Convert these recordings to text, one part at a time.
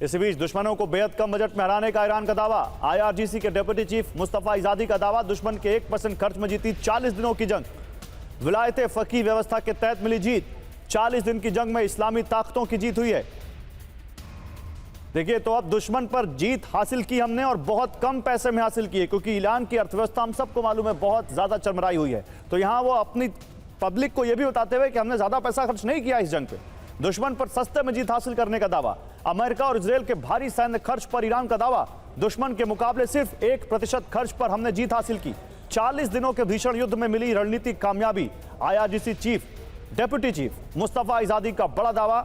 इस बीच दुश्मनों को बेहद कम बजट में हराने का ईरान का दावा। आईआरजीसी के डिप्टी चीफ मुस्तफा इजादी का दावा, दुश्मन के 1% खर्च में जीती 40 दिनों की जंग। विलायत फकी व्यवस्था के तहत मिली जीत। 40 दिन की जंग में इस्लामी ताकतों की जीत हुई है। देखिए, तो अब दुश्मन पर जीत हासिल की हमने और बहुत कम पैसे में हासिल की है, क्योंकि ईरान की अर्थव्यवस्था हम सबको मालूम है बहुत ज्यादा चरमराई हुई है। तो यहां वो अपनी पब्लिक को यह भी बताते हुए कि हमने ज्यादा पैसा खर्च नहीं किया इस जंग पे। दुश्मन पर सस्ते में जीत हासिल करने का दावा। अमेरिका और इजरायल के भारी सैन्य खर्च पर ईरान का दावा। दुश्मन के मुकाबले सिर्फ 1% खर्च पर हमने जीत हासिल की। 40 दिनों के भीषण युद्ध में मिली रणनीतिक कामयाबी। IRGC chief deputy chief Mustafa Izadi का बड़ा दावा।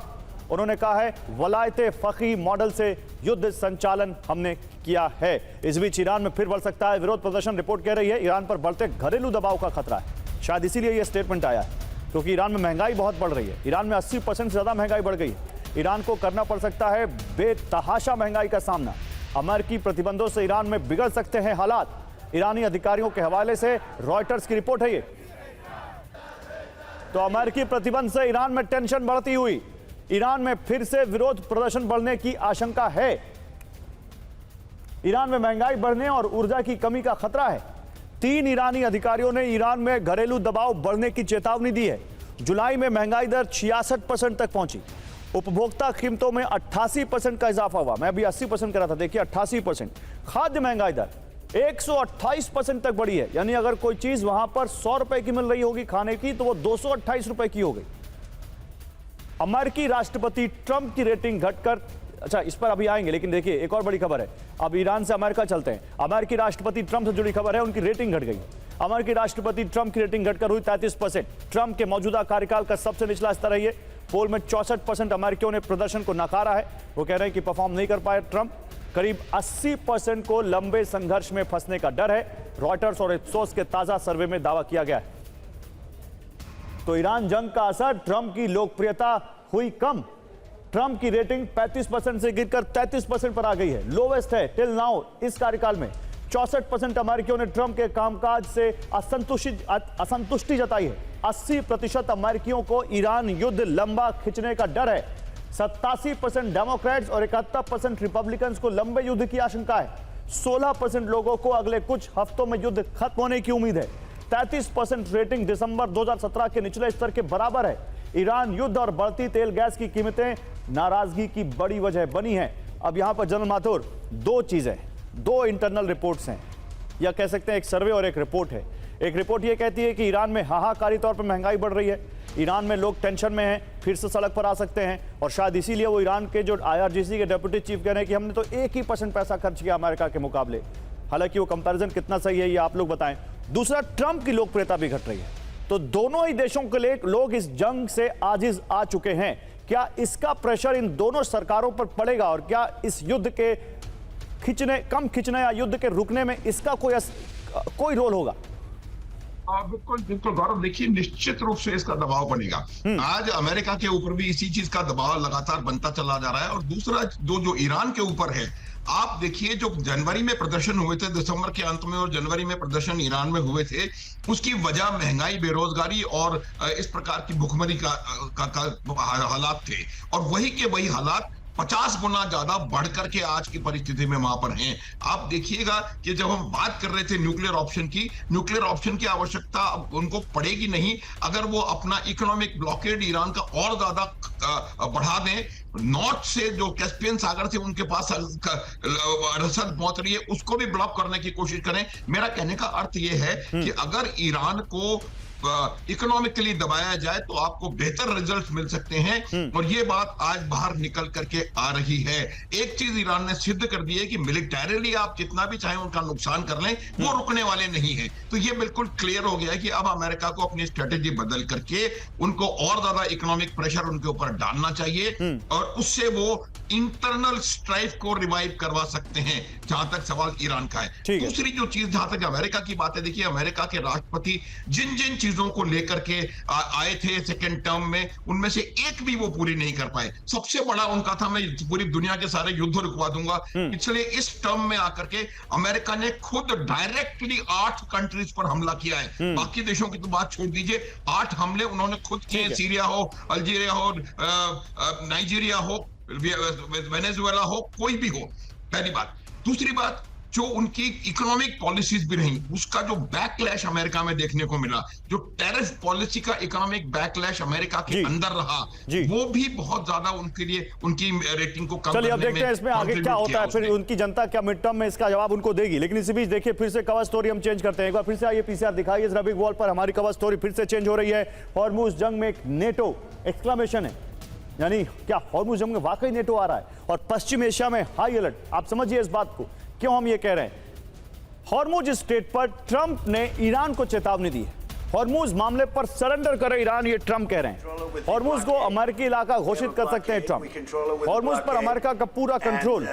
उन्होंने कहा है वलायत फकी मॉडल से युद्ध संचालन हमने किया है। इस बीच ईरान में फिर बढ़ सकता है विरोध प्रदर्शन। रिपोर्ट कह रही है ईरान पर बढ़ते घरेलू दबाव का खतरा है। शायद इसीलिए यह स्टेटमेंट आया है, क्योंकि ईरान में महंगाई बहुत बढ़ रही है। ईरान में 80% से ज्यादा महंगाई बढ़ गई है। ईरान को करना पड़ सकता है बेतहाशा महंगाई का सामना। अमेरिकी प्रतिबंधों से ईरान में बिगड़ सकते हैं हालात। ईरानी अधिकारियों के हवाले से रॉयटर्स की रिपोर्ट है ये। तो अमेरिकी प्रतिबंध से ईरान में टेंशन बढ़ती हुई। ईरान में फिर से विरोध प्रदर्शन बढ़ने की आशंका है। ईरान में महंगाई बढ़ने और ऊर्जा की कमी का खतरा है। 3 ईरानी अधिकारियों ने ईरान में घरेलू दबाव बढ़ने की चेतावनी दी है। जुलाई में महंगाई दर 66% तक पहुंची। उपभोक्ता कीमतों में 88% का इजाफा हुआ। मैं अभी 80% करा था, देखिए 88%। खाद्य महंगाई दर 128% तक बढ़ी है। यानी अगर कोई चीज वहां पर 100 रुपए की मिल रही होगी खाने की, तो वो 228 रुपए की हो गई। अमेरिकी राष्ट्रपति ट्रंप की रेटिंग घटकर, अच्छा इस पर अभी आएंगे, लेकिन देखिए एक और बड़ी खबर है। अब ईरान से अमेरिका चलते हैं। अमेरिकी राष्ट्रपति ट्रंप से जुड़ी खबर है, उनकी रेटिंग घट गई। अमेरिकी राष्ट्रपति ट्रंप की रेटिंग घटकर हुई 33%। ट्रंप के मौजूदा कार्यकाल का सबसे निचला स्तर है ये। पोल में 64% अमेरिकियों ने प्रदर्शन को नकारा है। वो कह रहे हैं कि परफॉर्म नहीं कर पाए ट्रंप। करीब 80% को लंबे संघर्ष में फंसने का डर है। रॉयटर्स और इप्सोस के ताजा सर्वे में दावा किया गया है। तो ईरान जंग का असर, ट्रंप की लोकप्रियता हुई कम। ट्रंप की रेटिंग 35% से गिरकर 33% पर आ गई है। लोवेस्ट है टिल नाउ इस कार्यकाल में। 64% अमेरिकियों ने ट्रंप के कामकाज से असंतुष्टि जताई है। 80% अमेरिकियों को ईरान युद्ध लंबा खिंचने का डर है। 87% डेमोक्रेट्स और 71% रिपब्लिकन्स को लंबे युद्ध की आशंका है। 16% लोगों को अगले कुछ हफ्तों में युद्ध खत्म होने की उम्मीद है। 33% रेटिंग दिसंबर 2017 के निचले स्तर के बराबर है। ईरान युद्ध और बढ़ती तेल गैस की कीमतें नाराजगी की बड़ी वजह बनी है। अब यहां पर जनरल माथुर, 2 चीजें, 2 इंटरनल रिपोर्ट्स हैं, या कह सकते हैं एक सर्वे और एक रिपोर्ट है। एक रिपोर्ट यह कहती है कि ईरान में हाहाकारी तौर पर महंगाई बढ़ रही है। ईरान में लोग टेंशन में हैं, फिर से सड़क पर आ सकते हैं, और शायद इसीलिए वो ईरान के जो आईआरजीसी के डिप्टी चीफ कह रहे हैं कि हमने तो 1% पैसा खर्च किया अमेरिका के मुकाबले। हालांकि वो कंपैरिजन कितना सही है ये आप लोग बताएं। दूसरा, ट्रंप की लोकप्रियता भी घट रही है। तो दोनों ही देशों के लिए लोग इस जंग से आजिज आ चुके हैं। क्या इसका प्रेशर इन दोनों सरकारों पर पड़ेगा, और क्या इस युद्ध के कम खिंचने या युद्ध के रुकने में इसका कोई रोल होगा? बिल्कुल बिल्कुल गौरव, देखिए निश्चित रूप से इसका दबाव बनेगा। आज अमेरिका के ऊपर भी इसी चीज का दबाव लगातार बनता चला जा रहा है। और दूसरा जो ईरान के ऊपर है, आप देखिए जो जनवरी में प्रदर्शन हुए थे, दिसंबर के अंत में और जनवरी में प्रदर्शन ईरान में हुए थे, उसकी वजह महंगाई, बेरोजगारी और इस प्रकार की भुखमरी का हालात थे। और वही के वही हालात 50 गुना ज्यादा बढ़ करके आज की परिस्थिति में वहां पर हैं। आप देखिएगा कि जब हम बात कर रहे थे न्यूक्लियर ऑप्शन की आवश्यकता अब उनको पड़ेगी नहीं अगर वो अपना इकोनॉमिक ब्लॉकेड ईरान का और ज्यादा बढ़ा दें। नॉर्थ से जो कैस्पियन सागर से उनके पास रसद पहुंच रही है, उसको भी ब्लॉक करने की कोशिश करें। मेरा कहने का अर्थ यह है कि अगर ईरान को इकोनॉमिकली दबाया जाए तो आपको बेहतर रिजल्ट मिल सकते हैं। और ये बात आज बाहर निकल करके आ रही है। एक चीज ईरान ने सिद्ध कर दी है कि मिलिटरीली आप जितना भी चाहें उनका नुकसान कर लें, वो रुकने वाले नहीं है। तो ये बिल्कुल क्लियर हो गया है कि अब अमेरिका को अपनी स्ट्रेटेजी बदल करके उनको और ज्यादा इकोनॉमिक प्रेशर उनके ऊपर डालना चाहिए, और उससे वो इंटरनल स्ट्राइफ को रिवाइव करवा सकते हैं, जहां तक सवाल ईरान का है। दूसरी जो चीज, जहां तक अमेरिका की बात है, देखिए अमेरिका के राष्ट्रपति जिन जिन चीजों को लेकर के आए थे सेकेंड टर्म में, उनमें से एक भी वो पूरी नहीं कर पाए। सबसे बड़ा उनका था, मैं पूरी दुनिया के सारे युद्ध रुकवा दूंगा। इसलिए इस टर्म में आकर के अमेरिका ने खुद डायरेक्टली 8 कंट्रीज पर हमला किया है। बाकी देशों की तो बात छोड़ दीजिए, 8 हमले उन्होंने खुद किए। सीरिया हो, अल्जीरिया हो, नाइजीरिया हो, वेनेजुएला हो, कोई भी हो। पहली बात। दूसरी बात, जो उनकी इकोनॉमिक पॉलिसीज भी रही, उसका जो बैकलैश अमेरिका में देखने को मिला, जो टैरिफ पॉलिसी का इकोनॉमिक बैकलैश अमेरिका के जी। अंदर रहा, जी। वो भी बहुत ज्यादा उनके लिए उनकी रेटिंग को कम चलिए अब करने देखते हैं इसमें आगे क्या होता है, फिर उसने। उनकी जनता क्या मिड टर्म में इसका जवाब उनको देगी। लेकिन इसी बीच देखिए फिर से कवर स्टोरी हम चेंज करते हैं। एक बार फिर से आइए पीसीआर दिखाइए इस रबिक वॉल पर। हमारी कवर स्टोरी फिर से चेंज हो रही है। हॉर्मुज जंग में एक नेटो एक्सक्लेमेशन है, यानी क्या हॉर्मुज जंग में वाकई नेटो आ रहा है और पश्चिम एशिया में हाई अलर्ट। आप समझिए इस बात को, क्यों हम ये कह रहे हैं। हॉर्मुज स्ट्रेट पर ट्रंप ने ईरान को चेतावनी दी है। हॉर्मुज मामले पर सरेंडर करे ईरान, ये ट्रंप कह रहे हैं। हॉर्मुज को अमेरिकी इलाका घोषित कर सकते हैं ट्रंप। हॉर्मुज पर अमेरिका का पूरा कंट्रोल।